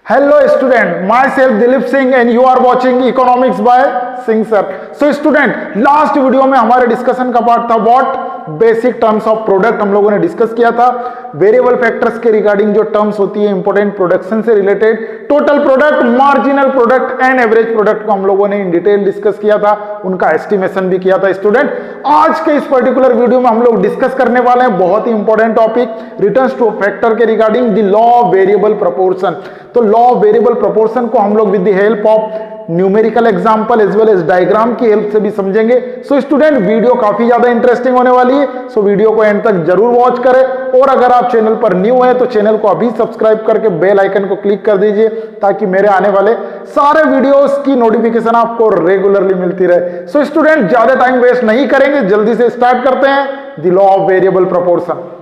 Hello student, myself Dilip Singh and you are watching Economics by Singh sir. So student, last video में हमारे discussion का part था what basic terms of product हम लोगों ने discuss किया था। वेरिएबल फैक्टर्स के रिगार्डिंग जो टर्म्स होती है इंपॉर्टेंट प्रोडक्शन से related, total product, marginal product and average product को हम लोगों ने इन डिटेल डिस्कस किया था, उनका एस्टिमेशन भी किया था। स्टूडेंट, आज के इस पर्टिकुलर वीडियो में हम लोग डिस्कस करने वाले हैं बहुत ही important topic, returns to factor के regarding the law of variable proportion. तो लॉ ऑफ वेरिएबल प्रोपोर्शन को हम लोग with the help of numerical example as well as diagram की हेल्प से भी समझेंगे। सो स्टूडेंट, वीडियो काफी ज्यादा इंटरेस्टिंग होने वाली है, सो वीडियो को एंड तक जरूर वॉच करें। और अगर आप चैनल पर न्यू हैं तो चैनल को अभी सब्सक्राइब करके बेल आइकन को क्लिक कर दीजिए ताकि मेरे आने वाले सारे वीडियोस की नोटिफिकेशन आपको रेगुलरली मिलती रहे। सो स्टूडेंट, ज्यादा टाइम वेस्ट नहीं करेंगे, जल्दी से स्टार्ट करते हैं the law of variable proportion.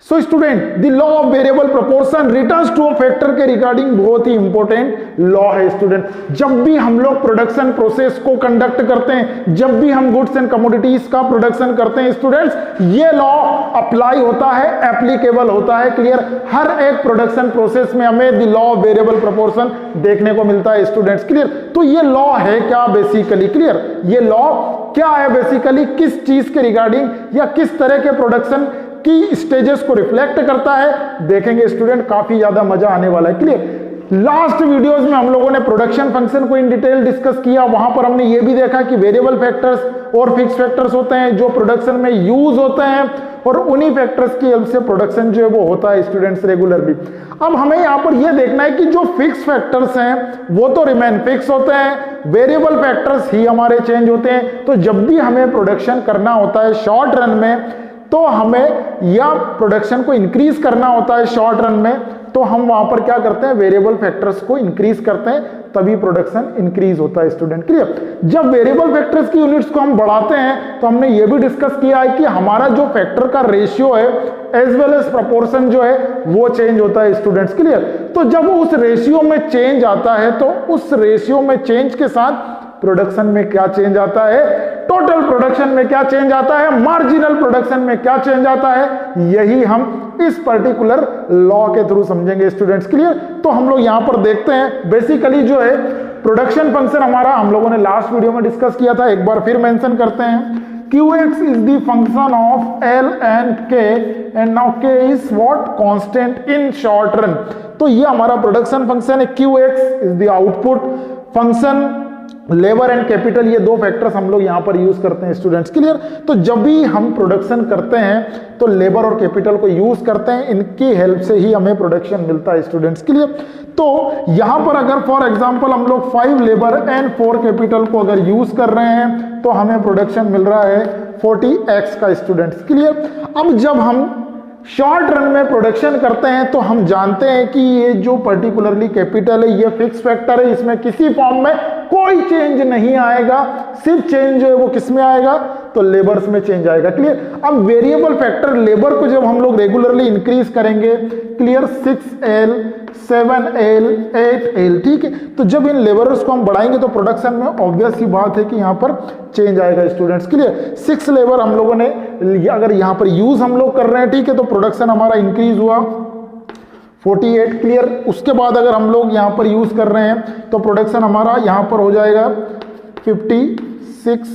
So student, the law of variable proportion returns to a factor के रिगार्डिंग बहुत ही इंपॉर्टेंट लॉ है। स्टूडेंट, जब भी हम लोग प्रोडक्शन प्रोसेस को कंडक्ट करते हैं, जब भी हम गुड्स एंड कमोडिटीज का प्रोडक्शन करते हैं स्टूडेंट्स, ये लॉ अप्लाई होता है, एप्लीकेबल होता है। क्लियर? हर एक प्रोडक्शन प्रोसेस में हमें the law of variable proportion देखने को मिलता है स्टूडेंट्स। क्लियर? तो ये लॉ है क्या बेसिकली? क्लियर? ये लॉ क्या है बेसिकली? किस चीज के रिगार्डिंग या किस तरह के प्रोडक्शन की स्टेजेस को रिफ्लेक्ट करता है, देखेंगे स्टूडेंट, काफी ज्यादा मजा आने वाला है। क्लियर? लास्ट वीडियोस में हम लोगों ने प्रोडक्शन फंक्शन को इन डिटेल डिस्कस किया, वहां पर हमने ये भी देखा कि वेरिएबल फैक्टर्स और फिक्स फैक्टर्स होते हैं जो प्रोडक्शन में यूज होते हैं, और उन्हीं फैक्टर्स की हेल्प से प्रोडक्शन जो है वो होता है स्टूडेंट्स रेगुलरली। अब हमें यहां पर ये देखना है कि जो फिक्स फैक्टर्स हैं वो तो रिमेन फिक्स होते हैं, वेरिएबल फैक्टर्स ही हमारे चेंज होते हैं। तो जब भी हमें प्रोडक्शन करना होता है शॉर्ट रन में, तो हमें या प्रोडक्शन को इंक्रीज करना होता है शॉर्ट रन में, तो हम वहां पर क्या करते हैं? वेरिएबल फैक्टर्स को इंक्रीज करते हैं, तभी प्रोडक्शन इंक्रीज होता है स्टूडेंट। क्लियर? जब वेरिएबल फैक्टर्स की यूनिट्स को हम बढ़ाते हैं तो हमने ये भी डिस्कस किया है कि हमारा जो फैक्टर का रेशियो है एज वेल एज प्रोपोर्शन जो है वो चेंज होता है स्टूडेंट्स। क्लियर? तो जब उस रेशियो में चेंज आता है तो उस रेशियो में चेंज के साथ प्रोडक्शन में क्या चेंज आता है, टोटल प्रोडक्शन में क्या चेंज आता है, मार्जिनल प्रोडक्शन में क्या चेंज आता है, यही हम इस पर्टिकुलर लॉ के थ्रू समझेंगे स्टूडेंट्स। क्लियर? तो हम लोग यहां पर देखते हैं बेसिकली जो है प्रोडक्शन फंक्शन हमारा हम लोगों ने लास्ट वीडियो में डिस्कस किया था, एक बार फिर मेंशन करते हैं। Qx is the function of L and K and now K is what? Constant in short run। तो ये हमारा प्रोडक्शन फंक्शन है। Qx is the output function, labour and capital, ये दो फैक्टर्स हम लोग यहां पर यूज करते हैं स्टूडेंट्स। क्लियर? तो जब भी हम प्रोडक्शन करते हैं तो लेबर और कैपिटल को यूज करते हैं, इनकी हेल्प से ही हमें प्रोडक्शन मिलता है स्टूडेंट्स। क्लियर? तो यहां पर अगर फॉर एग्जांपल हम लोग 5 लेबर एंड 4 कैपिटल को अगर यूज कर रहे हैं तो हमें प्रोडक्शन मिल रहा है 40x का स्टूडेंट्स। क्लियर? अब जब हम शॉर्ट रन में प्रोडक्शन करते हैं तो हम जानते हैं कि ये जो पर्टिकुलरली कैपिटल है ये फिक्स फैक्टर है, इसमें किसी फॉर्म में कोई चेंज नहीं आएगा, सिर्फ चेंज जो है वो किस में आएगा? तो लेबर्स में चेंज आएगा। क्लियर? अब वेरिएबल फैक्टर लेबर को जब हम लोग रेगुलरली इंक्रीज करेंगे, क्लियर, 6L 7L 8L, ठीक है, तो जब इन लेबर्स को हम बढ़ाएंगे तो प्रोडक्शन में ऑब्वियस सी बात है कि यहाँ पर चेंज आएगा स्टूडेंट्स। क्लियर? 6 लेबर हम लोगों ने अगर यहाँ पर यूज हम लोग कर रहे हैं, ठीक है, तो प्रोडक्शन हमारा इंक्रीज हुआ 48। क्लियर? उसके बाद अगर हम लोग यहाँ पर यूज कर रहे हैं तो प्रोडक्शन हमारा यहाँ पर हो जाएगा 56।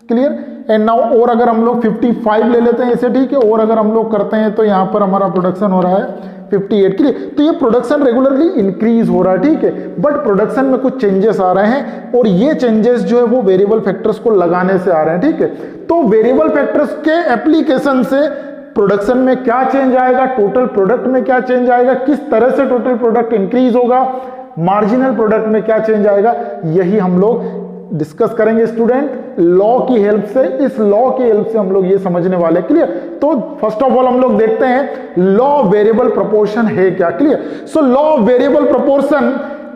क्लियर? एंड नाउ और अगर हम लोग 55 ले लेते हैं इसे, ठीक है, और अगर हम लोग करते हैं तो यहाँ पर हमारा प्रोडक्शन हो रहा है 58। क्लियर? तो ये प्रोडक्शन रेगुलरली इंक्रीज हो रहा है, ठीक है, बट प्रोडक्शन में कुछ चेंजेस आ रहे हैं और ये चेंजेस जो है वो वेरिएबल फैक्टर्स को लगाने से आ रहे हैं, ठीक है। तो वेरिएबल फैक्टर्स के एप्लीकेशन से प्रोडक्शन में क्या चेंज आएगा, टोटल प्रोडक्ट में क्या चेंज आएगा, किस तरह से टोटल प्रोडक्ट इंक्रीज होगा, मार्जिनल प्रोडक्ट में क्या चेंज आएगा, यही हम लोग डिस्कस करेंगे स्टूडेंट लॉ की हेल्प से। इस लॉ की हेल्प से हम लोग ये समझने वाले। क्लियर? तो फर्स्ट ऑफ ऑल हम लोग देखते हैं लॉ ऑफ वेरिएबल प्रोपोर्शन है क्या। Clear? So law of variable proportion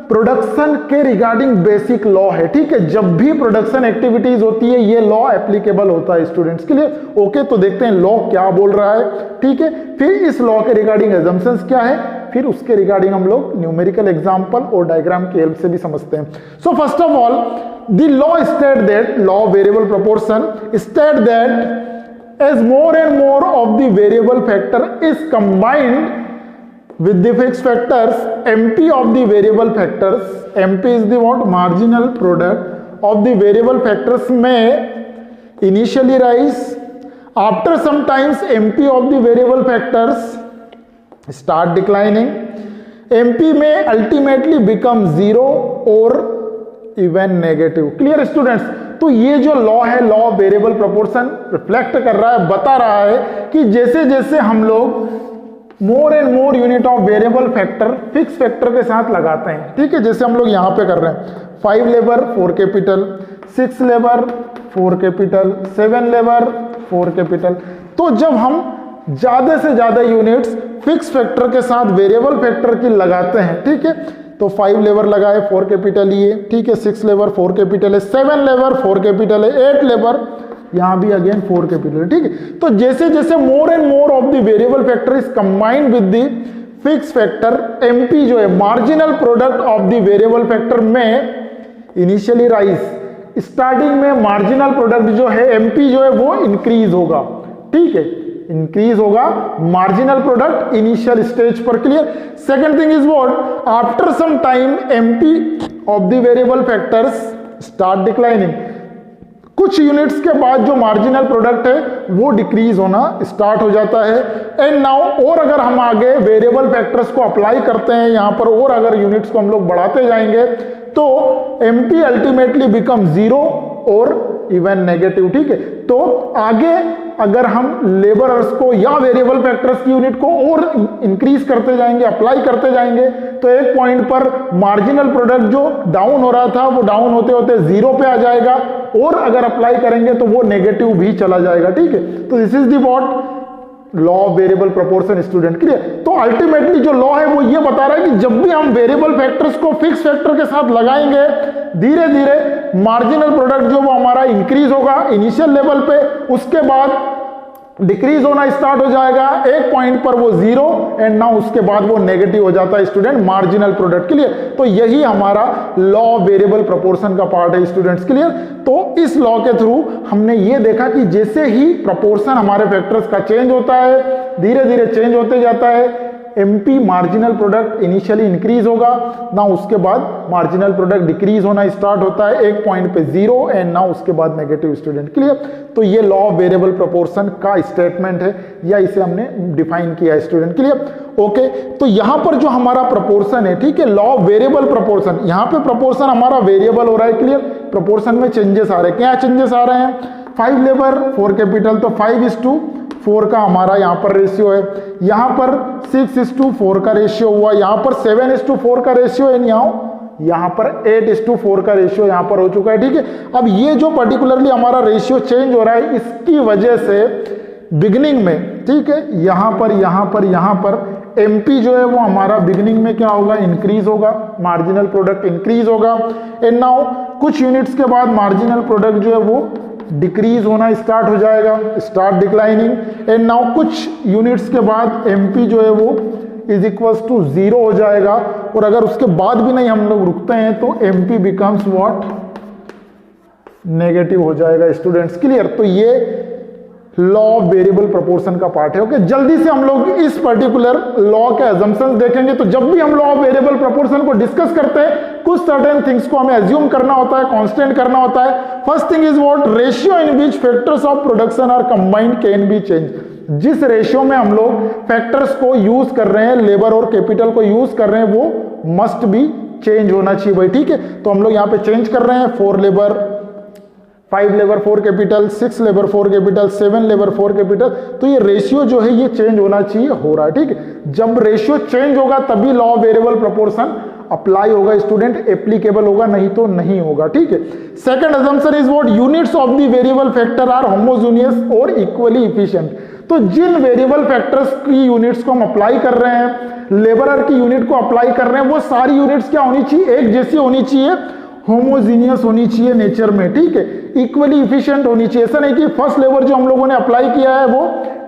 production के रिगार्डिंग बेसिक लॉ है, ठीक है। जब भी प्रोडक्शन एक्टिविटीज होती है ये लॉ एप्लीकेबल होता है स्टूडेंट्स के लिए। ओके, तो देखते हैं लॉ क्या बोल रहा है, ठीक है। फिर इस लॉ के रिगार्डिंग एजम्पशंस क्या है, फिर उसके रिगार्डिंग हम लोग न्यूमेरिकल एग्जांपल और डायग्राम की हेल्प से भी समझते हैं। So first of all the law state that, law of variable proportion state that as more and more of the variable factor is combined with the fixed factors, MP of the variable factors, MP is the what? Marginal product of the variable factors may initially rise. After some times, MP of the variable factors start declining. MP may ultimately become zero or even negative. Clear students? तो ये जो law है, law of variable proportion reflect कर रहा है, बता रहा है कि जैसे जैसे हम लोग मोर and more unit of variable factor fix factor के साथ लगाते हैं, ठीक है, जैसे हम लोग यहां पे कर रहे हैं 5 labour 4 capital, 6 labour 4 capital, 7 labour 4 capital. तो जब हम ज्यादा से ज्यादा यूनिट्स फिक्स फैक्टर के साथ वेरिएबल फैक्टर की लगाते हैं, ठीक है, तो 5 लेबर लगाए 4 कैपिटल ये, ठीक है, 6 लेबर 4 कैपिटल है, 7 लेबर 4 कैपिटल है, 8 लेबर यहां भी अगेन 4 कैपिटल, ठीक है। तो जैसे जैसे मोर and more of the variable factor is combined with the fix factor, MP जो है marginal product of the variable factor में इनिशियली राइज, स्टार्टिंग में मार्जिनल प्रोडक्ट जो है एमपी जो है वो इंक्रीज होगा, ठीक है, इंक्रीज होगा मार्जिनल प्रोडक्ट इनिशियल स्टेज पर। Clear? Second thing is what? After some time MP of the variable factors start declining, कुछ यूनिट्स के बाद जो मार्जिनल प्रोडक्ट है वो डिक्रीज होना स्टार्ट हो जाता है। एंड नाउ, और अगर हम आगे वेरिएबल फैक्टर्स को अप्लाई करते हैं यहां पर, और अगर यूनिट्स को हम लोग बढ़ाते जाएंगे तो एमपी अल्टीमेटली बिकम जीरो और इवन नेगेटिव, ठीक है। तो आगे अगर हम लेबरर्स को या वेरिएबल फैक्टर्स की यूनिट को और इंक्रीज करते जाएंगे, अप्लाई करते जाएंगे, तो एक पॉइंट पर मार्जिनल प्रोडक्ट जो डाउन हो रहा था वो डाउन होते होते जीरो पे आ जाएगा, और अगर अप्लाई करेंगे तो वो नेगेटिव भी चला जाएगा, ठीक है। तो this is the what law of variable proportion student. Clear? तो अल्टीमेटली जो लॉ है वो ये बता रहा है कि जब भी हम वेरिएबल फैक्टर्स को फिक्स फैक्टर के साथ लगाएंगे, धीरे धीरे मार्जिनल प्रोडक्ट जो वो हमारा इंक्रीज होगा इनिशियल लेवल पे, उसके बाद डिक्रीज होना स्टार्ट हो जाएगा, एक पॉइंट पर वो जीरो, एंड नाउ उसके बाद वो नेगेटिव हो जाता है स्टूडेंट मार्जिनल प्रोडक्ट। क्लियर? तो यही हमारा लॉ ऑफ वेरिएबल प्रोपोर्शन का पार्ट है स्टूडेंट्स। क्लियर? तो इस लॉ के थ्रू हमने ये देखा कि जैसे ही प्रोपोर्शन हमारे फैक्टर्स का चेंज होता है, धीरे धीरे चेंज होते जाता है, MP marginal product initially increase होगा, ना उसके बाद मार्जिनल प्रोडक्ट डिक्रीज होना स्टार्ट होता है, एक पॉइंट पे जीरो, एंड ना उसके बाद नेगेटिव स्टूडेंट। क्लियर? तो ये लॉ ऑफ वेरिएबल प्रोपोर्शन का स्टेटमेंट है, या इसे हमने डिफाइन किया है स्टूडेंट। क्लियर? ओके, तो यहां पर जो हमारा प्रोपोर्शन है, ठीक है, लॉ ऑफ वेरिएबल प्रोपोर्शन, यहां पे प्रोपोर्शन हमारा वेरिएबल हो रहा है। क्लियर? प्रोपोर्शन में चेंजेस आ रहे हैं, क्या चेंजेस आ रहे हैं? 5 लेबर 4 कैपिटल, तो 5:4 का हमारा यहां पर रेशियो है, यहां पर 6:4 का रेशियो हुआ, यहां पर 7:4 का रेशियो है, यहां पर 8:4 का रेशियो यहां पर हो चुका है, ठीक है। अब ये जो पर्टिकुलरली हमारा रेशियो चेंज हो रहा है, इसकी वजह से बिगिनिंग में, ठीक है, यहां पर एमपी जो है वो हमारा बिगिनिंग में क्या होगा? इंक्रीज होगा, मार्जिनल प्रोडक्ट इंक्रीज होगा, एंड नाउ कुछ यूनिट्स के बाद मार्जिनल प्रोडक्ट जो है वो डिक्रीज होना स्टार्ट हो जाएगा, स्टार्ट डिक्लाइनिंग, एंड नाउ कुछ यूनिट्स के बाद एमपी जो है वो इज इक्वल्स टू जीरो हो जाएगा, और अगर उसके बाद भी नहीं हम लोग रुकते हैं तो एमपी बिकम्स व्हाट? नेगेटिव हो जाएगा स्टूडेंट्स। क्लियर? तो ये लॉ ऑफ वेरिएबल प्रोपोर्शन का पार्ट है। ओके, जल्दी से हम लोग इस पर्टिकुलर लॉ के अजम्पशंस देखेंगे। तो जब भी हम लॉ ऑफ वेरिएबल प्रोपोर्शन को डिस्कस करते हैं, कुछ सर्टेन थिंग्स को हमें एज्यूम करना होता है, कांस्टेंट करना होता है। First thing is what? Ratio in which factors of production are combined can be change. जिस रेशियो में हम लोग फैक्टर्स को यूज कर रहे हैं, लेबर और कैपिटल को यूज कर रहे हैं, वो मस्ट बी चेंज होना चाहिए भाई, ठीक है। तो हम लोग यहाँ पे चेंज कर रहे हैं, 4 labour 5 labour 4 capital, 6 labour 4 capital, 7 labour 4 capital, तो ये रेशियो जो है ये चेंज होना चाहिए, हो रहा है, ठीक है। जब रेशियो चेंज होगा तभी law of variable proportion apply होगा स्टूडेंट, एप्लीकेबल होगा, नहीं तो नहीं होगा, ठीक है। Second assumption is what? Units of the variable factor are homogeneous और इक्वली इफिशिएंट। तो जिन वेरिएबल फैक्टर्स की यूनिट्स को हम अप्लाई कर रहे हैं, लेबरर की यूनिट को अप्लाई कर रहे हैं, वो सारी यूनिट्स क्या होनी चाहिए? एक जैसी होनी चाहिए, होमोजीनियस होनी चाहिए नेचर में, ठीक है, इक्वली इफिशिएंट होनी चाहिए। ऐसा नहीं कि फर्स्ट लेबर जो हम लोगों ने अप्लाई किया है वो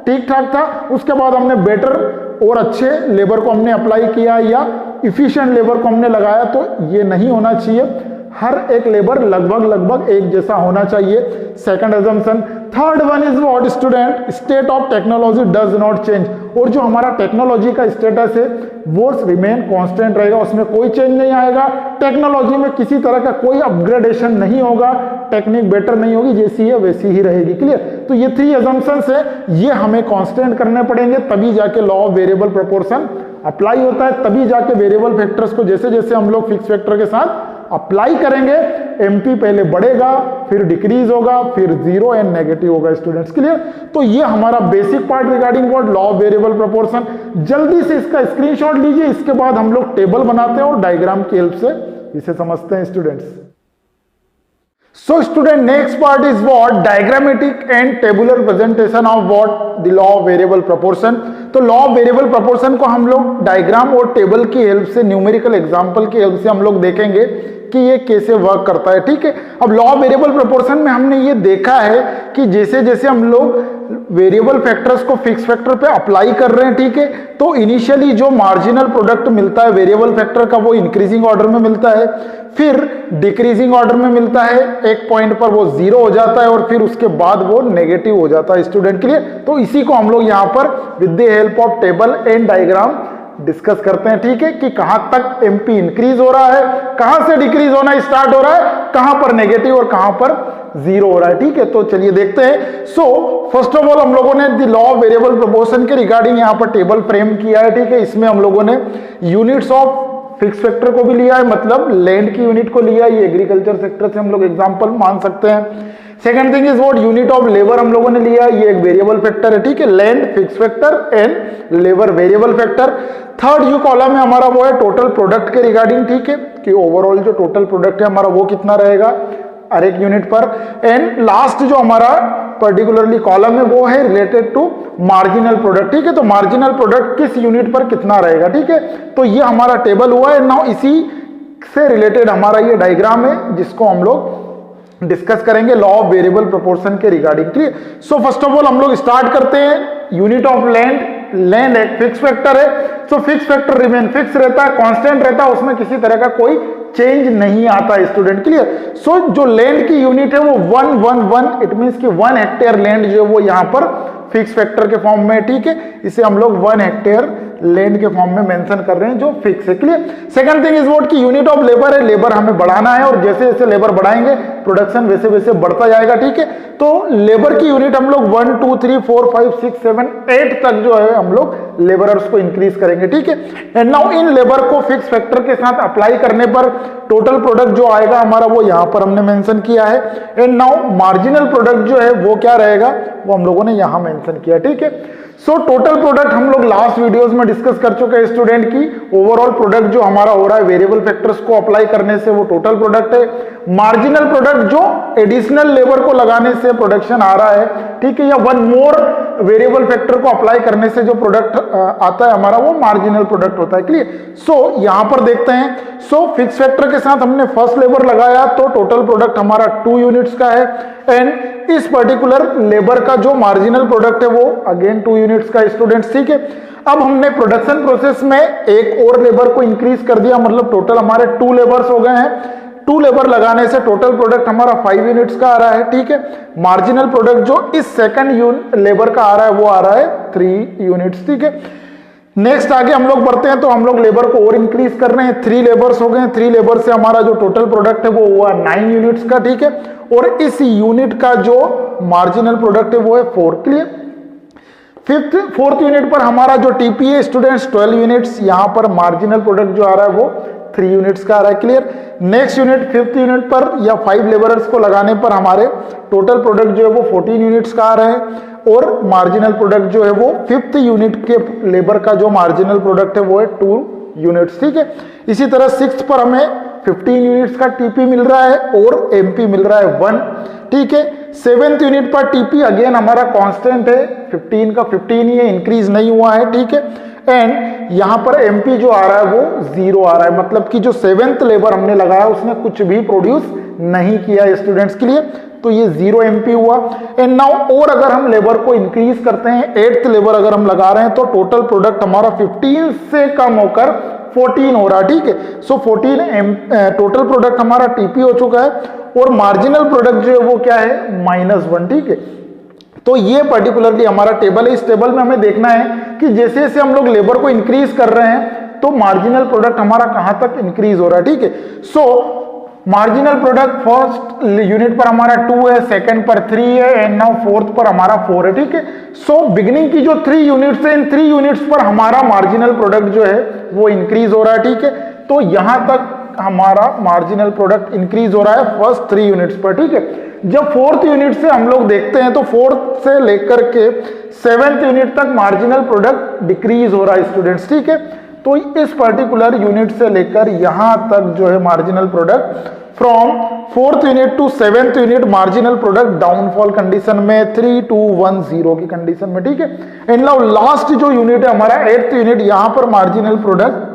ठीक ठाक था, उसके बाद हमने बेटर और अच्छे लेबर को हमने अप्लाई किया या इफिशिएंट लेबर को हमने लगाया, तो ये नहीं होना चाहिए। हर एक लेबर लगभग एक जैसा होना चाहिए। Second assumption. Third one is what student, state of technology does not change, और जो हमारा टेक्नोलॉजी का स्टेटस है वो रिमेन कांस्टेंट रहेगा, उसमें कोई चेंज नहीं आएगा। टेक्नोलॉजी में किसी तरह का कोई अपग्रेडेशन नहीं होगा, टेक्निक बेटर नहीं होगी, जैसी है वैसी ही रहेगी। क्लियर? तो ये 3 अजम्पशंस है, ये हमें कांस्टेंट करने पड़ेंगे, तभी जाके law of variable proportion apply होता है, तभी जाके वेरिएबल फैक्टर्स को जैसे जैसे हम लोग फिक्स फैक्टर के साथ अप्लाई करेंगे, एमपी पहले बढ़ेगा, फिर डिक्रीज होगा, फिर जीरो एंड नेगेटिव होगा। Students clear? तो ये हमारा basic part regarding what law of variable proportion. जल्दी से इसका स्क्रीनशॉट लीजिए, इसके बाद हम लोग टेबल बनाते हैं और डायग्राम की हेल्प से इसे समझते हैं students. So student, next part is what diagrammatic and tabular presentation of what the law of variable proportion। तो लॉ ऑफ वेरिएबल प्रोपोर्शन को हम लोग डायग्राम और टेबल की हेल्प से, न्यूमेरिकल एग्जांपल की हेल्प से हम लोग देखेंगे कि ये कैसे वर्क करता है। ठीक है? अब लॉ ऑफ वेरिएबल प्रोपोर्शन में हमने ये देखा है कि जैसे जैसे हम लोग वेरिएबल फैक्टर्स को फिक्स फैक्टर पे अप्लाई कर रहे हैं, ठीक है, तो इनिशियली जो मार्जिनल प्रोडक्ट मिलता है वेरिएबल फैक्टर का वो इंक्रीजिंग ऑर्डर में मिलता है, फिर डिक्रीजिंग ऑर्डर में मिलता है, एक पॉइंट पर वो जीरो हो जाता है और फिर उसके बाद वो नेगेटिव हो जाता है। स्टूडेंट के लिए तो इसी को हम लोग यहाँ पर with the help of table and diagram discuss करते हैं। ठीक है? कि कहां तक एमपी इंक्रीज हो रहा है, कहां से डिक्रीज होना स्टार्ट हो रहा है, कहां पर नेगेटिव और कहां पर जीरो हो रहा है। ठीक है? तो चलिए देखते हैं। सो फर्स्ट ऑफ ऑल हम लोगों ने the law of variable proportion के रिगार्डिंग यहां पर टेबल फ्रेम किया है। ठीक है? इसमें हम लोगों ने यूनिट्स ऑफ फिक्स फैक्टर को भी लिया है, मतलब लैंड की यूनिट को लिया है, ये एग्रीकल्चर सेक्टर से हम लोग एग्जांपल मान सकते हैं। Second thing is what unit of labour हम लोगों ने लिया, ये एक वेरिएबल फैक्टर है। ठीक है? Land fix factor and labour variable factor. Third जो कॉलम है हमारा वो है टोटल प्रोडक्ट के रिगार्डिंग। ठीक है? कि ओवरऑल जो टोटल प्रोडक्ट है हमारा वो कितना रहेगा हर एक यूनिट पर। एंड लास्ट जो हमारा पर्टिकुलरली कॉलम है वो है रिलेटेड टू मार्जिनल प्रोडक्ट। ठीक है? तो मार्जिनल प्रोडक्ट किस यूनिट पर कितना रहेगा। ठीक है? तो ये हमारा टेबल हुआ है। नाउ इसी से रिलेटेड हमारा ये डायग्राम है जिसको हम लोग डिस्कस करेंगे लॉ ऑफ वेरिएबल प्रोपोर्शन के regarding. Clear? So first of all हम लोग स्टार्ट करते हैं यूनिट ऑफ लैंड। लैंड एक फिक्स फैक्टर है, so fix factor remain fix रहता है, कांस्टेंट रहता है, उसमें किसी तरह का कोई चेंज नहीं आता है। Student clear? सो जो लैंड की यूनिट है वो 111, इट मींस कि 1 हेक्टेयर लैंड जो है वो यहाँ पर फिक्स फैक्टर के फॉर्म में। ठीक है? इसे हम लोग 1 हेक्टेयर लैंड के फॉर्म में मेंशन कर रहे हैं जो फिक्स है। Clear? Second thing is what की यूनिट ऑफ लेबर है, लेबर हमें बढ़ाना है और जैसे जैसे लेबर बढ़ाएंगे प्रोडक्शन वैसे वैसे बढ़ता जाएगा। ठीक है? तो लेबर की यूनिट हम लोग 1 2 3 4 5 6 7 8 तक जो है हम लोग लेबरर्स को इंक्रीज करेंगे। ठीक है? एंड नाउ इन लेबर को फिक्स फैक्टर के साथ अप्लाई करने पर टोटल प्रोडक्ट जो आएगा हमारा वो यहां पर हमने मेंशन किया है। एंड नाउ मार्जिनल प्रोडक्ट जो है वो क्या रहेगा वो हम लोगों ने यहां मेंशन किया। ठीक है? सो टोटल प्रोडक्ट हम लोग लास्ट वीडियोस में डिस्कस कर चुके हैं स्टूडेंट की ओवरऑल प्रोडक्ट जो हमारा हो रहा है वेरिएबल फैक्टर्स को अप्लाई करने से वो टोटल प्रोडक्ट है। मार्जिनल प्रोडक्ट जो एडिशनल लेबर को लगाने से प्रोडक्शन आ रहा है। ठीक है? या वन मोर वेरिएबल फैक्टर को अप्लाई करने से जो प्रोडक्ट आता है हमारा वो मार्जिनल प्रोडक्ट होता है। क्लियर? सो यहां पर देखते हैं। सो फिक्स फैक्टर के साथ हमने फर्स्ट लेबर लगाया तो टोटल प्रोडक्ट हमारा 2 यूनिट्स का है। एंड इस पर्टिकुलर लेबर का जो मार्जिनल प्रोडक्ट है वो अगेन 2 यूनिट्स का। स्टूडेंट्स ठीक है? अब हमने प्रोडक्शन प्रोसेस में एक और लेबर को इंक्रीज कर दिया, मतलब टोटल हमारे 2 लेबर्स हो गए हैं। 2 लेबर लगाने से टोटल प्रोडक्ट हमारा 5 यूनिट्स का आ रहा है। ठीक है? मार्जिनल प्रोडक्ट जो इस सेकंड लेबर का आ रहा है वो आ रहा है 3 यूनिट्स। ठीक है? नेक्स्ट आगे हम लोग बढ़ते हैं तो हम लोग लेबर को और इंक्रीज कर रहे हैं, 3 लेबर्स हो गए। 3 लेबर से हमारा जो टोटल प्रोडक्ट है वो हुआ 9 यूनिट्स का। ठीक है? और इस यूनिट का जो मार्जिनल प्रोडक्ट है वो है 4। क्लियर? फोर्थ यूनिट पर हमारा जो टीपी है स्टूडेंट्स 12 यूनिट्स, यहां पर मार्जिनल प्रोडक्ट जो आ रहा है वो 3 यूनिट्स का आ रहा है। Clear? Next unit 5th unit पर या 5 लेबरर्स को लगाने पर हमारे टोटल प्रोडक्ट जो है वो 14 यूनिट्स का आ रहा है और मार्जिनल प्रोडक्ट जो है वो 5th यूनिट के लेबर का जो मार्जिनल प्रोडक्ट है वो है 2 यूनिट्स। ठीक है? इसी तरह 6th पर हमें 15 यूनिट्स का टीपी मिल रहा है और एमपी मिल रहा है 1। ठीक है? 7th यूनिट पर टीपी अगेन हमारा कांस्टेंट है, 15 का 15 ही है, इंक्रीज नहीं हुआ है। ठीक है? एंड यहां पर एमपी जो आ रहा है वो 0 आ रहा है, मतलब कि जो 7th लेबर हमने लगाया उसने कुछ भी प्रोड्यूस नहीं किया स्टूडेंट्स के लिए, तो ये 0 एमपी हुआ। एंड नाउ और अगर हम लेबर को इंक्रीज करते हैं, 8th लेबर अगर हम लगा रहे हैं तो टोटल प्रोडक्ट हमारा 15 से कम होकर 14 हो रहा है, ठीक है। सो 14 टोटल प्रोडक्ट हमारा टीपी हो चुका है और मार्जिनल प्रोडक्ट जो है वो क्या है, -1, ठीक है। तो ये पर्टिकुलरली हमारा टेबल है। इस टेबल में हमें देखना है कि जैसे जैसे हम लोग लेबर को इंक्रीज कर रहे हैं तो मार्जिनल प्रोडक्ट हमारा कहां तक इंक्रीज हो रहा है, ठीक है। सो मार्जिनल प्रोडक्ट फर्स्ट यूनिट पर हमारा 2 है, सेकंड पर 3 है एंड नाउ फोर्थ पर हमारा 4 है, ठीक है। सो बिगिनिंग की जो 3 यूनिट्स है, इन 3 यूनिट्स पर हमारा मार्जिनल प्रोडक्ट जो है वो इंक्रीज हो रहा है, ठीक है। तो यहां तक हमारा मार्जिनल प्रोडक्ट इंक्रीज हो रहा है फर्स्ट 3 यूनिट्स पर, ठीक है। जब फोर्थ यूनिट से हम लोग देखते हैं तो फोर्थ से लेकर के 7th यूनिट तक मार्जिनल प्रोडक्ट डिक्रीज हो रहा है स्टूडेंट्स, ठीक है। तो इस पर्टिकुलर यूनिट से लेकर यहां तक जो है marginal product from 4th unit to 7th unit marginal product downfall condition में 3, 2, 1, 0 की कंडीशन में, ठीक है। एंड नाउ लास्ट जो यूनिट है हमारा 8th यूनिट, यहां पर मार्जिनल प्रोडक्ट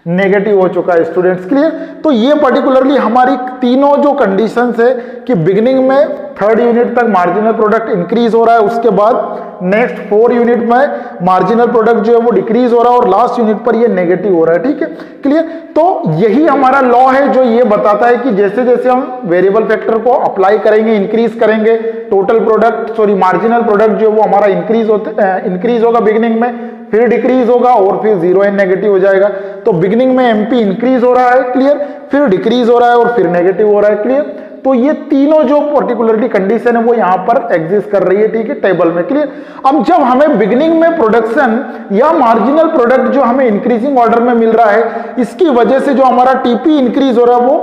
नेगेटिव हो चुका है स्टूडेंट्स, क्लियर। तो ये पर्टिकुलरली हमारी तीनों जो कंडीशंस है कि बिगिनिंग में 3rd यूनिट तक मार्जिनल प्रोडक्ट इंक्रीज हो रहा है, उसके बाद नेक्स्ट 4 यूनिट में मार्जिनल प्रोडक्ट जो है वो डिक्रीज हो रहा है और लास्ट यूनिट पर ये नेगेटिव हो रहा है, ठीक है, क्लियर। तो यही हमारा लॉ है जो ये बताता है कि जैसे जैसे हम वेरिएबल फैक्टर को अप्लाई करेंगे, इंक्रीज करेंगे, टोटल प्रोडक्ट मार्जिनल प्रोडक्ट जो है वो हमारा इंक्रीज होगा बिगिनिंग में, फिर डिक्रीज होगा और फिर 0 एंड नेगेटिव हो जाएगा। तो बिगिनिंग में एमपी इंक्रीज हो रहा है, क्लियर, फिर डिक्रीज हो रहा है और फिर नेगेटिव हो रहा है, क्लियर। तो ये तीनों जो पर्टिकुलरली कंडीशन है वो यहां पर एग्जिस्ट कर रही है, ठीक है, टेबल में, क्लियर। अब जब हमें बिगिनिंग में प्रोडक्शन या मार्जिनल प्रोडक्ट जो हमें इंक्रीजिंग ऑर्डर में मिल रहा है, इसकी वजह से जो हमारा टीपी इंक्रीज हो रहा है वो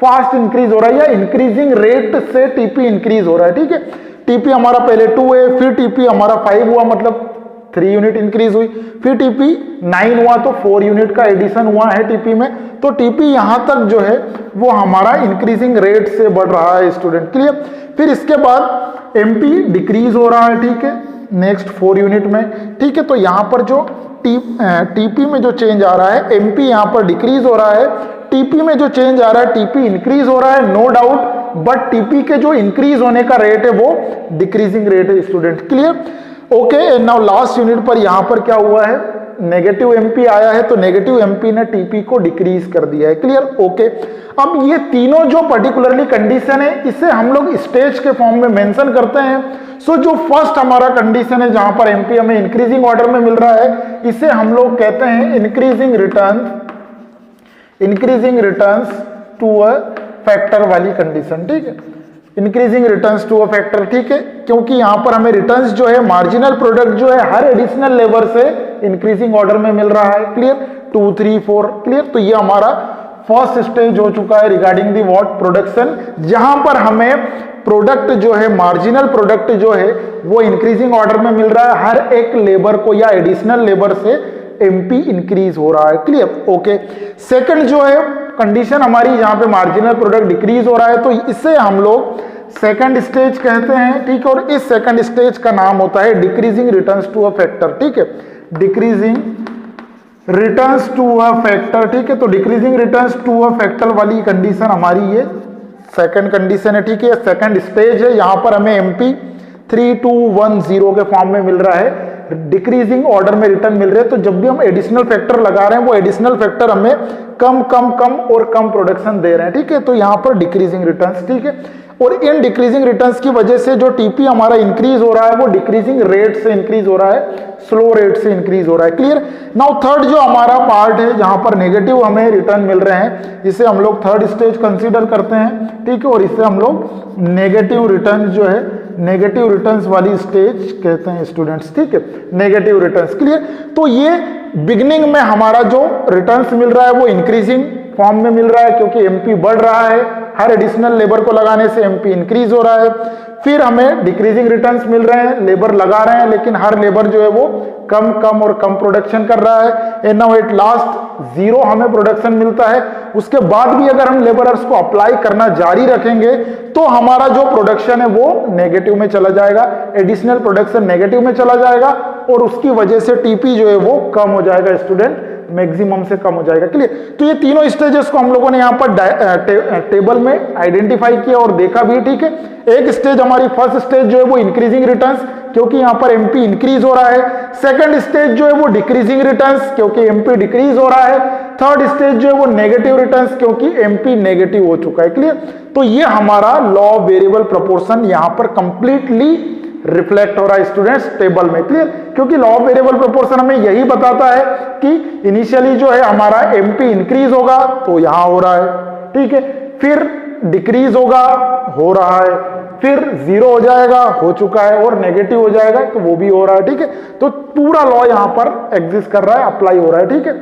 फास्ट इंक्रीज हो रहा है या इंक्रीजिंग रेट से टीपी इंक्रीज हो रहा है, ठीक है। टीपी हमारा पहले 2 है, फिर टीपी हमारा 5 हुआ, मतलब 3 यूनिट इंक्रीज हुई, फिर टीपी 9 हुआ तो 4 यूनिट का एडिशन हुआ है टीपी में। तो टीपी यहां तक जो है वो हमारा इंक्रीजिंग रेट से बढ़ रहा है स्टूडेंट, क्लियर। फिर इसके बाद एमपी डिक्रीज हो रहा है, ठीक है, नेक्स्ट 4 यूनिट में, ठीक है। तो यहां पर जो टीपी में जो चेंज आ रहा है, एमपी यहां पर डिक्रीज हो रहा है, टीपी में जो चेंज आ रहा है, टीपी इंक्रीज हो रहा है, नो डाउट, बट टीपी के जो इंक्रीज होने का रेट है वो डिक्रीजिंग रेट है student, clear, okay. And now last unit पर यहां पर क्या हुआ है, नेगेटिव एमपी आया है, तो नेगेटिव एमपी ने टीपी को डिक्रीज कर दिया है, क्लियर, ओके। अब ये तीनों जो पर्टिकुलरली कंडीशन है इसे हम लोग स्टेज के फॉर्म में मेंशन करते हैं। सो जो फर्स्ट हमारा कंडीशन है जहां पर एमपी हमें इंक्रीजिंग ऑर्डर में मिल रहा है, इसे हम लोग कहते हैं increasing returns to a factor वाली कंडीशन, ठीक है, increasing returns to a factor, ठीक है, क्योंकि यहां पर हमें रिटर्न्स जो है मार्जिनल प्रोडक्ट जो है हर एडिशनल लेबर से इंक्रीजिंग ऑर्डर में मिल रहा है, क्लियर, 2, 3, 4, क्लियर। तो ये हमारा फर्स्ट स्टेज हो चुका है रिगार्डिंग दी व्हाट प्रोडक्शन, जहां पर हमें प्रोडक्ट जो है मार्जिनल प्रोडक्ट जो है वो इंक्रीजिंग ऑर्डर में मिल रहा है, हर एक लेबर को या एडिशनल लेबर से एमपी इंक्रीज हो रहा है, क्लियर, ओके। सेकंड जो है कंडीशन हमारी जहां पे मार्जिनल प्रोडक्ट डिक्रीज हो रहा है, तो इसे हम लोग सेकंड स्टेज कहते हैं, ठीक है। और इस सेकंड स्टेज का नाम होता है decreasing returns to a factor, ठीक है, decreasing returns to a factor, ठीक है। तो decreasing returns to a factor वाली कंडीशन हमारी ये सेकंड कंडीशन है, ठीक है, सेकंड स्टेज है। यहां पर हमें एमपी 3, 2, 1, 0 के फॉर्म में मिल रहा है, डिक्रीजिंग ऑर्डर में रिटर्न मिल रहे हैं। तो जब भी हम एडिशनल फैक्टर लगा रहे हैं वो एडिशनल फैक्टर हमें कम कम कम और कम प्रोडक्शन दे रहे हैं, ठीक है। तो यहां पर डिक्रीजिंग रिटर्न्स, ठीक है। और इन डिक्रीजिंग रिटर्न्स की वजह से जो टीपी हमारा इंक्रीज हो रहा है वो डिक्रीजिंग रेट से इंक्रीज हो रहा है, स्लो रेट से इंक्रीज हो रहा है, क्लियर। नाउ थर्ड जो हमारा पार्ट है जहां पर नेगेटिव हमें रिटर्न मिल रहे हैं, इसे हम लोग थर्ड स्टेज कंसीडर करते हैं, ठीक है। और इसे हम लोग नेगेटिव रिटर्न जो है नेगेटिव रिटर्न्स वाली स्टेज कहते हैं स्टूडेंट्स, ठीक है, नेगेटिव रिटर्न्स, क्लियर। तो ये बिगिनिंग में हमारा जो रिटर्न्स मिल रहा है वो इंक्रीजिंग फॉर्म में मिल रहा है क्योंकि एमपी बढ़ रहा है, हर एडिशनल लेबर को लगाने से एमपी इंक्रीज हो रहा है। फिर हमें डिक्रीजिंग रिटर्न्स मिल रहे हैं, लेबर लगा रहे हैं लेकिन हर लेबर जो है वो कम कम और कम प्रोडक्शन कर रहा है। एंड नाउ एट लास्ट 0 हमें प्रोडक्शन मिलता है। उसके बाद भी अगर हम लेबरर्स को अप्लाई करना जारी रखेंगे तो हमारा जो प्रोडक्शन है वो नेगेटिव में चला जाएगा, एडिशनल प्रोडक्शन नेगेटिव में चला जाएगा और उसकी वजह से टीपी जो है वो कम हो जाएगा स्टूडेंट। मैक्सिमम से कम हो जाएगा। क्लियर? तो ये तीनों स्टेजेस को हम लोगों ने यहाँ पर टेबल में आइडेंटिफाई किया और देखा भी। ठीक है, एक स्टेज हमारी फर्स्ट स्टेज जो है वो इंक्रीजिंग रिटर्न्स, क्योंकि यहाँ पर एमपी इंक्रीज हो रहा है। सेकंड स्टेज जो है वो डिक्रीजिंग रिटर्न्स, क्योंकि एमपी डिक्रीज हो रहा है। थर्ड स्टेज जो है वो नेगेटिव रिटर्न्स, क्योंकि एमपी नेगेटिव हो चुका है। क्लियर? तो ये हमारा लॉ ऑफ वेरिएबल प्रोपोर्शन यहां पर कंप्लीटली रिफ्लेक्ट हो रहा है स्टूडेंट्स टेबल में। क्लियर? क्योंकि लॉ ऑफ वेरिएबल प्रोपोर्शन हमें यही बताता है कि इनिशियली जो है हमारा एमपी इंक्रीज होगा तो यहां हो रहा है। ठीक है, फिर डिक्रीज होगा, हो रहा है, फिर जीरो हो जाएगा, हो चुका है, और नेगेटिव हो जाएगा तो वो भी हो रहा है। ठीक है, तो पूरा लॉ यहां पर एग्जिस्ट कर रहा है, अप्लाई हो रहा है। ठीक है,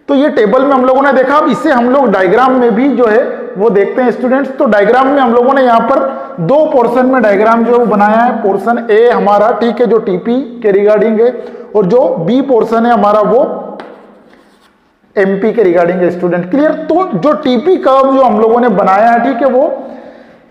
तो ये टेबल में हम लोगों ने देखा। अब इसे हम लोग डायग्राम में भी जो है वो देखते हैं स्टूडेंट्स। तो डायग्राम में हम लोगों ने यहाँ पर दो पोर्शन में डायग्राम जो है वो बनाया है। पोर्शन ए हमारा, ठीक है, जो टीपी के रिगार्डिंग है, और जो बी पोर्शन है हमारा वो एमपी के रिगार्डिंग है स्टूडेंट। क्लियर? तो जो टीपी कर्व जो हम लोगों ने बनाया है, ठीक है, वो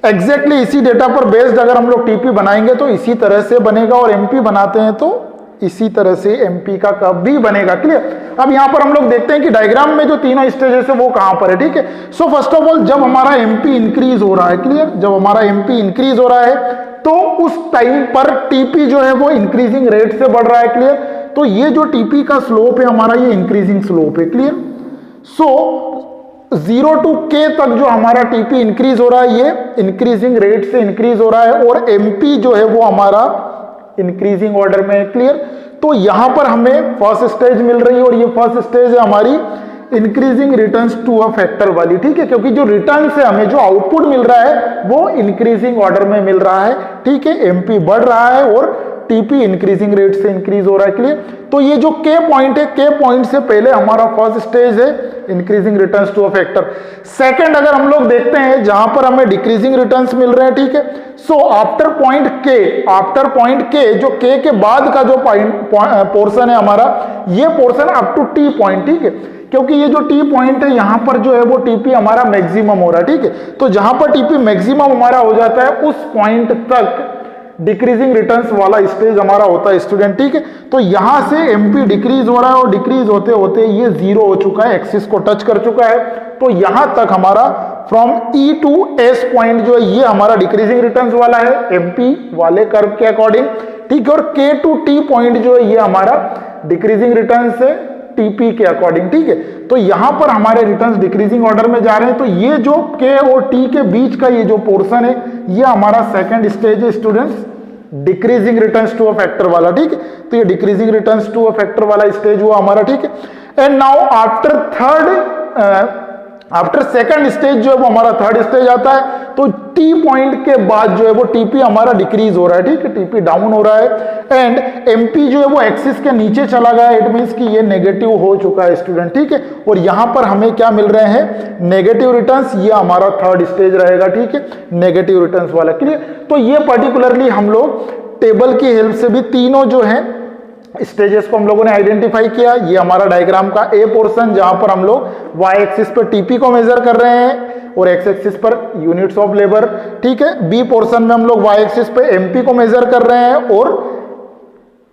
एग्जैक्टली इसी डेटा पर बेस्ड अगर हम लोग टीपी बनाएंगे तो इसी तरह से बनेगा, और एमपी बनाते हैं तो इसी तरह से एमपी का कर्व भी बनेगा। क्लियर? अब यहां पर हम लोग देखते हैं कि डायग्राम में जो तीनों स्टेजेस है वो कहां पर है। ठीक है, सो फर्स्ट ऑफ ऑल जब हमारा एमपी इंक्रीज हो रहा है, क्लियर, जब हमारा एमपी इंक्रीज हो रहा है तो उस टाइम पर टीपी जो है वो इंक्रीजिंग रेट से बढ़ रहा है। क्लियर? तो ये जो टीपी का स्लोप है हमारा, ये इंक्रीजिंग स्लोप है। क्लियर? सो 0 to k तक जो हमारा टीपी इंक्रीज हो रहा है ये इंक्रीजिंग रेट से इंक्रीज हो रहा है, और एमपी जो है वो हमारा इंक्रीजिंग ऑर्डर में है। क्लियर? तो यहां पर हमें फर्स्ट स्टेज मिल रही है, और ये फर्स्ट स्टेज है हमारी increasing returns to a factor वाली। ठीक है, क्योंकि जो रिटर्न से हमें जो आउटपुट मिल रहा है वो इंक्रीजिंग ऑर्डर में मिल रहा है। ठीक है, एमपी बढ़ रहा है और टीपी इंक्रीजिंग रेट से इंक्रीज हो रहा है। क्लियर? तो ये जो के पॉइंट है, के पॉइंट से पहले हमारा फर्स्ट स्टेज है increasing returns to a factor. Second अगर हम लोग देखते हैं जहां पर हमें डिक्रीजिंग रिटर्न्स मिल रहे हैं, ठीक है, सो आफ्टर पॉइंट के, जो के बाद का जो पोर्शन है हमारा, ये portion up to T point. ठीक है, क्योंकि ये जो टी पॉइंट है यहां पर जो है वो टीपी हमारा मैक्सिमम हो रहा है। ठीक है, तो जहां पर टीपी मैक्सिमम हमारा हो जाता है उस पॉइंट तक डिक्रीजिंग रिटर्न्स वाला स्टेज हमारा होता है स्टूडेंट। ठीक है, तो यहां से एमपी डिक्रीज हो रहा है, और डिक्रीज होते होते ये जीरो हो चुका है, एक्सिस को टच कर चुका है। तो यहां तक हमारा from E to S point जो है ये हमारा डिक्रीजिंग रिटर्न्स वाला है एमपी वाले कर्व के अकॉर्डिंग। ठीक है, और के टू टी पॉइंट जो है ये हमारा डिक्रीजिंग रिटर्न्स है टीपी के अकॉर्डिंग। ठीक है, तो यहां पर हमारे रिटर्न्स डिक्रीजिंग ऑर्डर में जा रहे हैं। तो ये जो के और टी के बीच का ये जो पोर्शन है ये हमारा सेकंड स्टेज है students, decreasing returns to a factor वाला। ठीक है, तो ये decreasing returns to a factor वाला स्टेज हुआ हमारा। ठीक है, and now after second stage जो है वो हमारा थर्ड स्टेज आता है। तो टी पॉइंट के बाद जो है वो टीपी हमारा डिक्रीज हो रहा है। ठीक है, टीपी डाउन हो रहा है, एंड एमपी जो है वो एक्सिस के नीचे चला गया। इट मींस कि ये नेगेटिव हो चुका है स्टूडेंट। ठीक है, और यहां पर हमें क्या मिल रहे हैं, नेगेटिव रिटर्न्स। ये हमारा थर्ड स्टेज रहेगा। ठीक है, नेगेटिव रिटर्न्स वाला। क्लियर? तो ये पर्टिकुलरली हम लोग टेबल की हेल्प से भी तीनों जो है स्टेजेस को हम लोगों ने आइडेंटिफाई किया। ये हमारा डायग्राम का ए पोर्शन जहां पर हम लोग वाई एक्सिस पर टीपी को मेजर कर रहे हैं और एक्स एक्सिस पर यूनिट्स ऑफ लेबर। ठीक है, बी पोर्शन में हम लोग वाई एक्सिस पे एमपी को मेजर कर रहे हैं और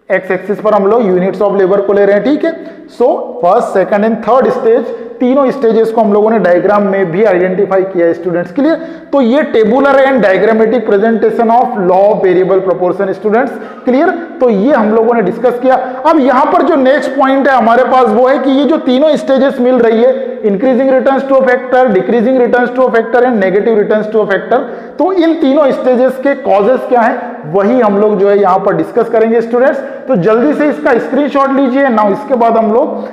एक्स एक्सिस पर हम लोग यूनिट्स ऑफ लेबर को ले रहे हैं। ठीक है, so first, second and third stage, तीनों स्टेजेस को हम लोगों ने डायग्राम में भी आइडेंटिफाई किया है स्टूडेंट्स। क्लियर? तो ये tabular and diagrammatic presentation of law of variable proportion students. Clear? तो ये हम लोगों ने डिस्कस किया। अब यहां पर जो नेक्स्ट पॉइंट है हमारे पास वो है कि ये जो तीनों स्टेजेस मिल रही है, increasing returns to a factor, decreasing returns to a factor and negative returns to a factor, तो इन तीनों स्टेजेस के कॉजेस क्या है वही हम लोग जो है यहां पर डिस्कस करेंगे स्टूडेंट्स। तो जल्दी से इसका स्क्रीनशॉट लीजिए। नाउ इसके बाद हम लोग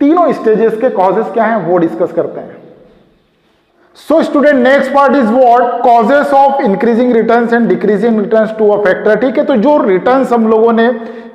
तीनों स्टेजेस के कॉजेस क्या हैं वो डिस्कस करते हैं। So student, next part is what, causes of increasing returns and decreasing returns to a factor. ठीक है, तो जो रिटर्न्स हम लोगों ने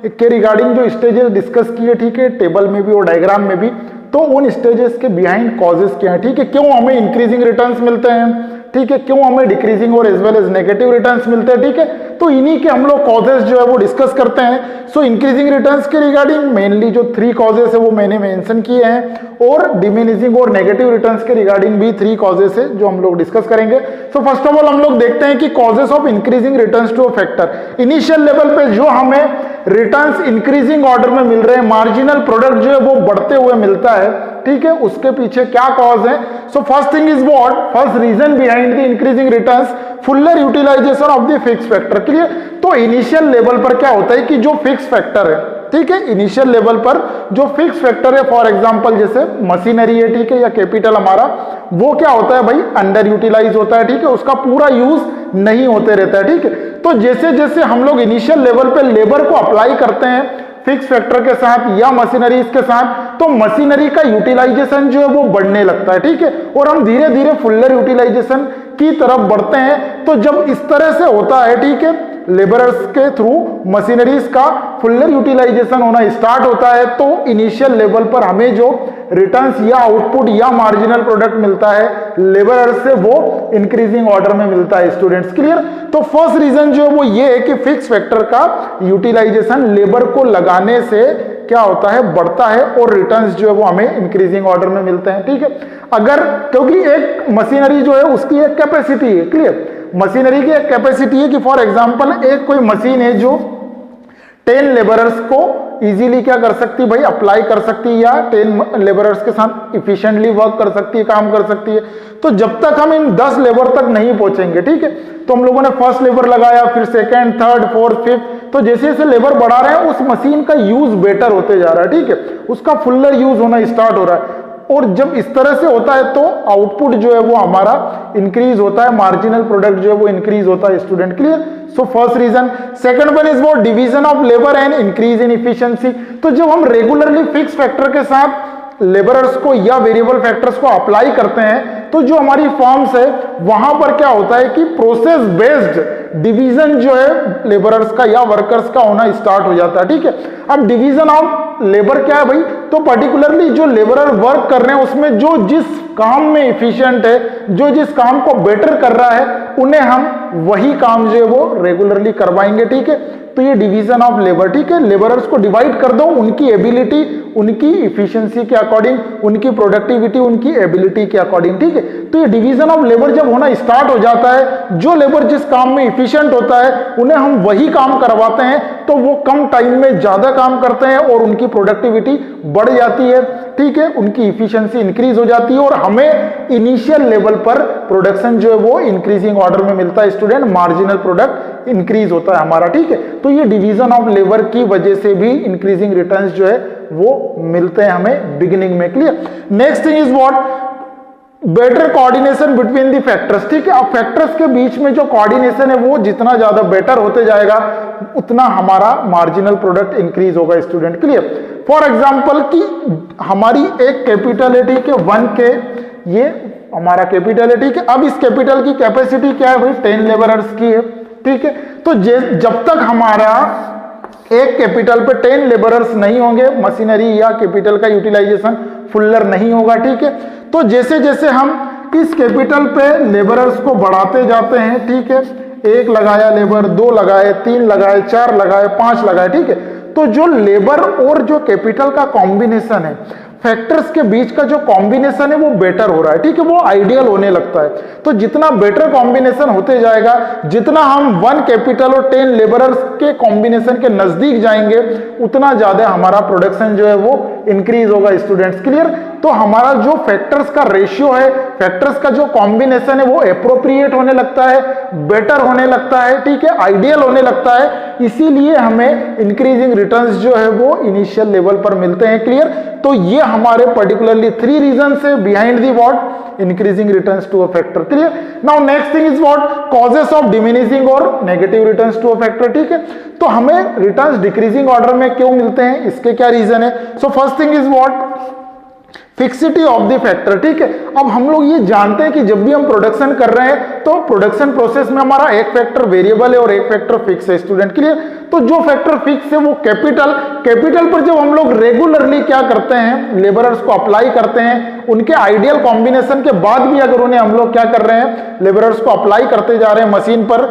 के रिगार्डिंग जो स्टेजेस डिस्कस किए, ठीक है, टेबल में भी और डायग्राम में भी, तो उन स्टेजेस के बिहाइंड कॉजेस क्या है। ठीक है, क्यों हमें इंक्रीजिंग रिटर्न्स मिलते हैं, ठीक है, क्यों हमें डिक्रीजिंग और as well as negative returns मिलते हैं। ठीक है, तो इन्हीं के हम लोग कॉजेस जो है वो डिस्कस करते हैं। सो इंक्रीजिंग रिटर्न्स के रिगार्डिंग मेनली जो 3 कॉजेस है वो मैंने मेंशन किए हैं, और डिमिनिशिंग और नेगेटिव रिटर्न्स के रिगार्डिंग भी 3 कॉजेस है जो हम लोग डिस्कस करेंगे। सो फर्स्ट ऑफ ऑल हम लोग देखते हैं कि causes of increasing returns to a factor. Initial level पे जो हमें रिटर्न्स इंक्रीजिंग ऑर्डर में मिल रहे हैं, मार्जिनल प्रोडक्ट जो है वो बढ़ते हुए मिलता है, ठीक है, उसके पीछे क्या कॉज है? So first thing is what, first reason behind the increasing returns, fuller utilisation of the fix factor. Clear? तो इनिशियल लेवल पर क्या होता है कि जो फिक्स फैक्टर है, ठीक है, इनिशियल लेवल पर जो फिक्स फैक्टर है, फॉर एग्जांपल जैसे मशीनरी है, ठीक है, या कैपिटल हमारा, वो क्या होता है भाई, अंडर यूटिलाइज होता है, ठीक है, उसका पूरा यूज नहीं होते रहता है, ठीक है। तो जैसे जैसे हम लोग इनिशियल लेवल पे लेबर को अप्लाई करते हैं फिक्स फैक्टर के साथ या मशीनरीज के साथ, तो मशीनरी का यूटिलाइजेशन जो है वो बढ़ने लगता है, ठीक है, और हम धीरे धीरे फुलर यूटिलाइजेशन की तरफ बढ़ते हैं। तो जब इस तरह से होता है, ठीक है, लेबरर्स के थ्रू मशीनरीज का फुलर यूटिलाइजेशन होना स्टार्ट होता है, तो इनिशियल लेवल पर हमें जो रिटर्न्स या आउटपुट या मार्जिनल प्रोडक्ट मिलता है लेबरर्स से, वो इंक्रीजिंग ऑर्डर में मिलता है स्टूडेंट्स। क्लियर? तो फर्स्ट रीजन जो है वो ये है कि फिक्स फैक्टर का यूटिलाइजेशन लेबर को लगाने से क्या होता है, बढ़ता है, और रिटर्न्स जो है वो हमें इंक्रीजिंग ऑर्डर में मिलते हैं, ठीक है। अगर, क्योंकि एक मशीनरी जो है उसकी एक कैपेसिटी है, क्लियर, मशीनरी की एक कैपेसिटी है कि फॉर एग्जांपल एक कोई मशीन है जो 10 लेबरर्स को इजीली क्या कर सकती है भाई, अप्लाई कर सकती है, या 10 लेबरर्स के साथ इफिशिएंटली वर्क कर सकती है, काम कर सकती है। तो जब तक हम इन 10 लेबर तक नहीं पहुंचेंगे, ठीक है, तो हम लोगों ने फर्स्ट लेबर लगाया, फिर सेकंड, थर्ड, फोर्थ, फिफ्थ, तो जैसे जैसे लेबर बढ़ा रहे हैं उस मशीन का यूज बेटर होते जा रहा है, ठीक है, उसका फुलर यूज होना स्टार्ट हो रहा है, और जब इस तरह से होता है तो आउटपुट जो है वो हमारा इंक्रीज होता है, मार्जिनल प्रोडक्ट जो है वो इंक्रीज होता है student. Clear? So first reason. Second one is वो division of labour and increase in efficiency. तो जब हम रेगुलरली फिक्स फैक्टर के साथ लेबरर्स को या वेरिएबल फैक्टर्स को अप्लाई करते हैं, तो जो हमारी फॉर्म्स है वहां पर क्या होता है कि प्रोसेस बेस्ड डिवीजन जो है लेबरर्स का या वर्कर्स का होना स्टार्ट हो जाता है, ठीक है। अब डिवीजन ऑफ लेबर क्या है भाई, तो पर्टिकुलरली जो लेबरर वर्क कर रहे हैं उसमें जो जिस काम में इफिशिएंट है, जो जिस काम को बेटर कर रहा है, उन्हें हम वही काम जो है वो रेगुलरली करवाएंगे, ठीक है। तो ये डिवीजन ऑफ लेबर, ठीक है, लेबरर्स को डिवाइड कर दो उनकी एबिलिटी, उनकी इफिशिएंसी के अकॉर्डिंग, उनकी प्रोडक्टिविटी, उनकी एबिलिटी के अकॉर्डिंग, ठीक है। तो ये डिवीजन ऑफ लेबर जब होना स्टार्ट हो जाता है, जो लेबर जिस काम में इफिशिएंट होता है उन्हें हम वही काम करवाते हैं, तो वो कम टाइम में ज्यादा काम करते हैं और उनकी प्रोडक्टिविटी बढ़ जाती है, ठीक है, उनकी इफिशिएंसी इंक्रीज हो जाती है, और हमें इनिशियल लेवल पर प्रोडक्शन जो है वो इंक्रीजिंग ऑर्डर में मिलता है स्टूडेंट, मार्जिनल प्रोडक्ट इंक्रीज होता है हमारा, ठीक है। तो ये डिवीजन ऑफ लेबर की वजह से भी इंक्रीजिंग रिटर्न्स जो है वो मिलते हैं हमें बिगिनिंग में। Clear? Next thing is what, better coordination between the factors, ठीक है। अब फैक्टर्स के बीच में जो कोऑर्डिनेशन है वो जितना ज्यादा बेटर होते जाएगा उतना हमारा मार्जिनल प्रोडक्ट इंक्रीज होगा स्टूडेंट। क्लियर? फॉर एग्जांपल कि हमारी एक कैपिटल है, ठीक है, 1K, ये हमारा कैपिटल है, ठीक है। अब इस कैपिटल की कैपेसिटी क्या है भाई, 10 लेबरर्स की है, ठीक है। तो जब तक हमारा एक कैपिटल पे 10 लेबरर्स नहीं होंगे, मशीनरी या कैपिटल का यूटिलाइजेशन फुलर नहीं होगा, ठीक है। तो जैसे जैसे हम इस कैपिटल पे लेबरर्स को बढ़ाते जाते हैं, ठीक है, 1 लगाया लेबर, 2 लगाए, 3 लगाए, 4 लगाए, 5 लगाए, ठीक है। तो जो लेबर और जो कैपिटल का कॉम्बिनेशन है, फैक्टर्स के बीच का जो कॉम्बिनेशन है वो बेटर हो रहा है, ठीक है, वो आइडियल होने लगता है। तो जितना बेटर कॉम्बिनेशन होते जाएगा, जितना हम 1 कैपिटल और 10 लेबरर्स के कॉम्बिनेशन के नजदीक जाएंगे, उतना ज्यादा हमारा प्रोडक्शन जो है वो इंक्रीज होगा स्टूडेंट्स। क्लियर? तो हमारा जो फैक्टर्स का रेशियो है, फैक्टर्स का जो कॉम्बिनेशन है वो एप्रोप्रिएट होने लगता है, बेटर होने लगता है, ठीक है, आइडियल होने लगता है। इसीलिए हमें इंक्रीजिंग रिटर्न्स जो है वो इनिशियल लेवल पर मिलते हैं। क्लियर? तो ये हमारे पर्टिकुलरली 3 रीजन है behind the what, increasing returns to a factor. Clear? Now next thing is what, causes of diminishing और negative returns to a factor, ठीक है। तो हमें रिटर्न्स डिक्रीजिंग ऑर्डर में क्यों मिलते हैं, इसके क्या रीजन है? So first thing is what, fixity of the factor, ठीक है। अब हम लोग ये जानते हैं कि जब भी हम प्रोडक्शन कर रहे हैं तो प्रोडक्शन प्रोसेस में हमारा एक फैक्टर वेरिएबल है और एक फैक्टर फिक्स है स्टूडेंट। क्लियर? तो जो फैक्टर फिक्स है वो कैपिटल पर जब हम लोग रेगुलरली क्या करते हैं, लेबरर्स को अप्लाई करते हैं, उनके आइडियल कॉम्बिनेशन के बाद भी अगर उन्हें हम लोग क्या कर रहे हैं, लेबरर्स को अप्लाई करते जा रहे हैं मशीन पर,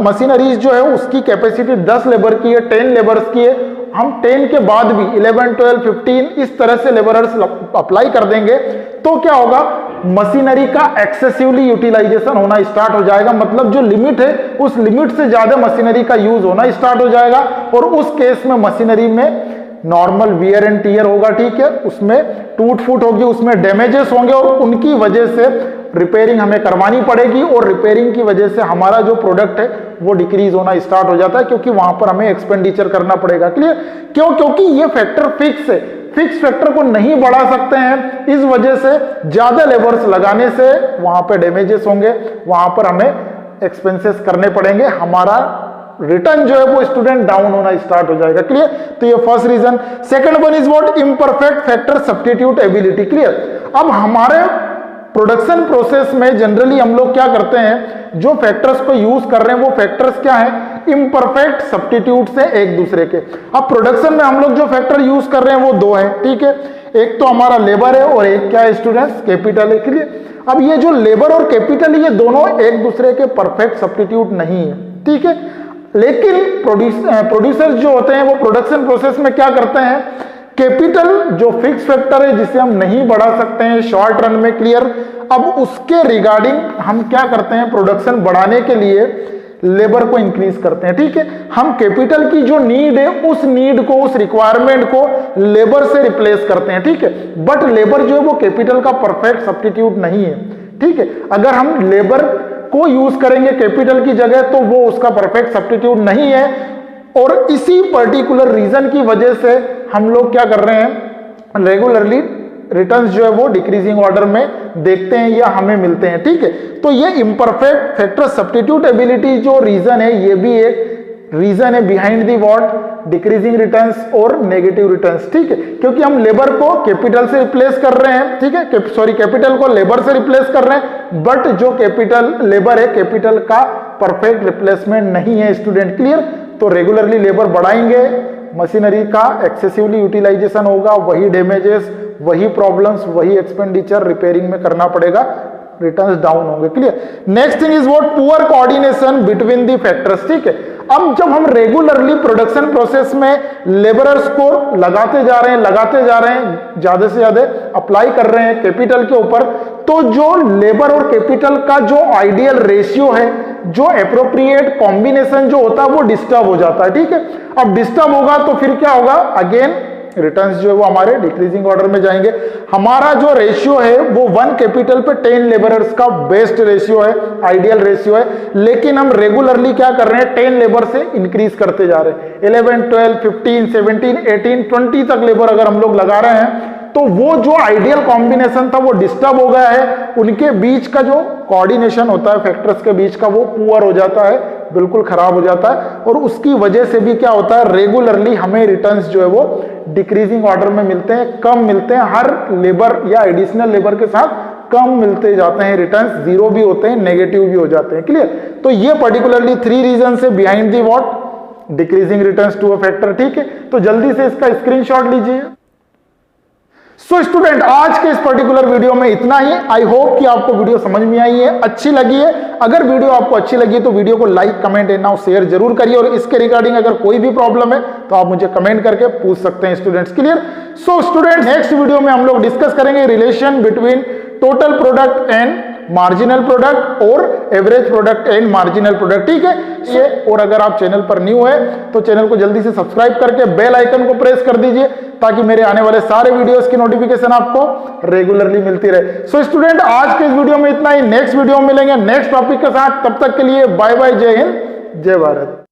मशीनरीज जो है उसकी कैपेसिटी 10 लेबर की है, 10 लेबर्स की है, हम 10 के बाद भी 11, 12, 15 इस तरह से लेबरर्स अप्लाई कर देंगे तो क्या होगा, मशीनरी का एक्सेसिवली यूटिलाइजेशन होना स्टार्ट हो जाएगा। मतलब जो लिमिट है उस लिमिट से ज्यादा मशीनरी का यूज होना स्टार्ट हो जाएगा और उस केस में मशीनरी में नॉर्मल वियर एंड टीयर होगा, ठीक है, उसमें टूट फूट होगी, उसमें डैमेजेस होंगे और उनकी वजह से रिपेयरिंग हमें करवानी पड़ेगी और रिपेयरिंग की वजह से हमारा जो प्रोडक्ट है वो डिक्रीज होना स्टार्ट हो जाता है, क्योंकि वहां पर हमें एक्सपेंडिचर करना पड़ेगा। क्लियर? क्यों? क्योंकि ये फैक्टर फिक्स है, फिक्स फैक्टर को नहीं बढ़ा सकते हैं, इस वजह से ज्यादा लेबर्स लगाने से वहां पर डैमेजेस होंगे, वहां पर हमें एक्सपेंसेस करने पड़ेंगे, हमारा रिटर्न जो है वो स्टूडेंट डाउन होना स्टार्ट हो जाएगा। क्लियर? तो ये first reason. Second one is what, imperfect factor substitutability. Clear? अब हमारे प्रोडक्शन प्रोसेस में जनरली हम लोग क्या करते हैं, जो फैक्टर्स को यूज कर रहे हैं वो फैक्टर्स क्या है, इम्परफेक्ट सब्स्टिट्यूट से एक दूसरे के। अब प्रोडक्शन में हम लोग जो फैक्टर यूज कर रहे हैं वो दो है, ठीक है, एक तो हमारा लेबर है और एक क्या है स्टूडेंट्स, कैपिटल है। क्लियर? अब ये जो लेबर और कैपिटल ये दोनों एक दूसरे के परफेक्ट सब्स्टिट्यूट नहीं है, ठीक है, लेकिन प्रोड्यूसर्स जो होते हैं वो प्रोडक्शन प्रोसेस में क्या करते हैं, कैपिटल जो फिक्स फैक्टर है जिसे हम नहीं बढ़ा सकते हैं शॉर्ट रन में। क्लियर? अब उसके रिगार्डिंग हम क्या करते हैं, प्रोडक्शन बढ़ाने के लिए लेबर को इंक्रीज करते हैं, ठीक है, हम कैपिटल की जो नीड है उस नीड को, उस रिक्वायरमेंट को लेबर से रिप्लेस करते हैं, ठीक है, बट लेबर जो है वो कैपिटल का परफेक्ट सब्स्टिट्यूट नहीं है, ठीक है, अगर हम लेबर को यूज करेंगे कैपिटल की जगह तो वो उसका परफेक्ट सब्स्टिट्यूट नहीं है और इसी पर्टिकुलर रीजन की वजह से हम लोग क्या कर रहे हैं, रेगुलरली रिटर्न्स जो है वो डिक्रीजिंग ऑर्डर में देखते हैं या हमें मिलते हैं, ठीक है। तो ये इम्परफेक्ट फैक्टर सब्स्टिट्यूट एबिलिटी जो रीजन है ये भी एक रीजन है behind the what, decreasing returns और नेगेटिव रिटर्न्स, ठीक है, क्योंकि हम लेबर को कैपिटल से रिप्लेस कर रहे हैं, ठीक है, सॉरी कैपिटल को लेबर से रिप्लेस कर रहे हैं, बट जो कैपिटल लेबर है कैपिटल का परफेक्ट रिप्लेसमेंट नहीं है स्टूडेंट। क्लियर? तो रेगुलरली लेबर बढ़ाएंगे, मशीनरी का एक्सेसिवली यूटिलाइजेशन होगा, वही डैमेजेस, वही प्रॉब्लम्स, वही एक्सपेंडिचर रिपेयरिंग में करना पड़ेगा, रिटर्न्स डाउन होंगे। Clear? Next thing is what, poor coordination between the factors, ठीक है। अब जब हम रेगुलरली प्रोडक्शन प्रोसेस में लेबरर्स को लगाते जा रहे हैं, ज्यादा से ज्यादा अप्लाई कर रहे हैं कैपिटल के ऊपर, तो जो लेबर और कैपिटल का जो आइडियल रेशियो है, जो एप्रोप्रिएट कॉम्बिनेशन जो होता है वो डिस्टर्ब हो जाता है, ठीक है। अब डिस्टर्ब होगा तो फिर क्या होगा, अगेन रिटर्न्स जो है वो हमारे डिक्रीजिंग ऑर्डर में जाएंगे। हमारा जो रेशियो है वो 1 कैपिटल पे 10 लेबरर्स का बेस्ट रेशियो है, आइडियल रेशियो है, लेकिन हम रेगुलरली क्या कर रहे हैं, 10 लेबर से इंक्रीज करते जा रहे हैं, 11, 12, 15, 17, 18, 20 तक लेबर अगर हम लोग लगा रहे हैं तो वो जो आइडियल कॉम्बिनेशन था वो डिस्टर्ब हो गया है, उनके बीच का जो कोऑर्डिनेशन होता है फैक्टर्स के बीच का वो पुअर हो जाता है, बिल्कुल खराब हो जाता है, और उसकी वजह से भी क्या होता है, रेगुलरली हमें रिटर्न्स जो है वो डिक्रीजिंग ऑर्डर में मिलते हैं, कम मिलते हैं, हर लेबर या एडिशनल लेबर के साथ कम मिलते जाते हैं, रिटर्न्स जीरो भी होते हैं, नेगेटिव भी हो जाते हैं। क्लियर? तो ये पर्टिकुलरली 3 रीजन है behind the what, decreasing returns to a factor, ठीक है। तो जल्दी से इसका स्क्रीनशॉट लीजिए। सो स्टूडेंट, आज के इस पर्टिकुलर वीडियो में इतना ही। आई होप कि आपको वीडियो समझ में आई है, अच्छी लगी है। अगर वीडियो आपको अच्छी लगी है तो वीडियो को like, comment and now share जरूर करिए, और इसके रिगार्डिंग अगर कोई भी प्रॉब्लम है तो आप मुझे कमेंट करके पूछ सकते हैं students. Clear? So student, next video में हम लोग डिस्कस करेंगे relation between total product and marginal product और average product and marginal product, ठीक है। ये, और अगर आप चैनल पर न्यू है तो चैनल को जल्दी से सब्सक्राइब करके बेल आइकन को प्रेस कर दीजिए, ताकि मेरे आने वाले सारे वीडियोस की नोटिफिकेशन आपको रेगुलरली मिलती रहे। सो स्टूडेंट, आज के इस वीडियो में इतना ही, नेक्स्ट वीडियो में मिलेंगे नेक्स्ट टॉपिक के साथ, तब तक के लिए बाय बाय, जय हिंद, जय भारत।